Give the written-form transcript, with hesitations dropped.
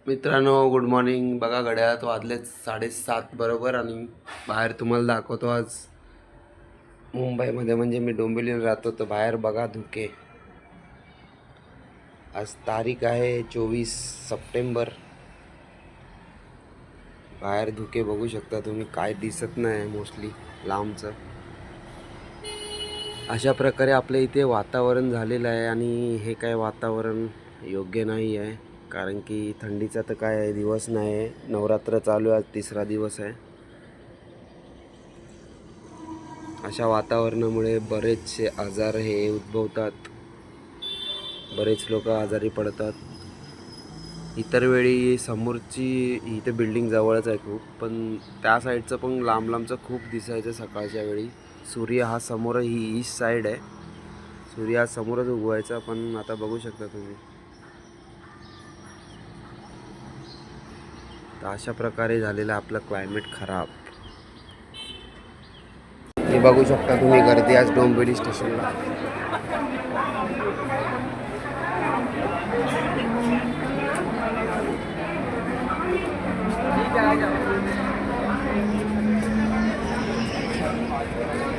मित्रांनो good morning. बघा घड्याळात वाजलेत 7:30 बरोबर आणि बाहेर तुम्हाला दाखवतो. आज मुंबईमध्ये म्हणजे मी डोंबिवलीला राहतो तर बाहेर बघा धुके. आज तारीख आहे 24 सप्टेंबर. बाहेर धुके बघू शकता तुम्ही, काय दिसत नाही मोस्टली लांबचं. अशा प्रकारे आपल्या इथे वातावरण झालेलं आहे आणि हे काय वातावरण योग्य नाही आहे, कारण की थंडीचा तर काय दिवस नाही आहे. नवरात्र चालू आहे, आज 3रा दिवस आहे. अशा वातावरणामुळे बरेचसे आजार हे उद्भवतात, बरेच लोक आजारी पडतात. इतर वेळी समोरची इथे बिल्डिंग जवळच आहे खूप, पण त्या साईडचं पण लांब लांबचं खूप दिसायचं सकाळच्या वेळी. सूर्य हा समोर, ही ईस्ट साईड आहे, सूर्य हा समोरच उगवायचा, पण आता बघू शकता तुम्ही. तर अशा प्रकारे झालेलं आपलं क्लायमेट खराब. हे बघू शकता तुम्ही गर्दी आज डोंबिवली स्टेशनला.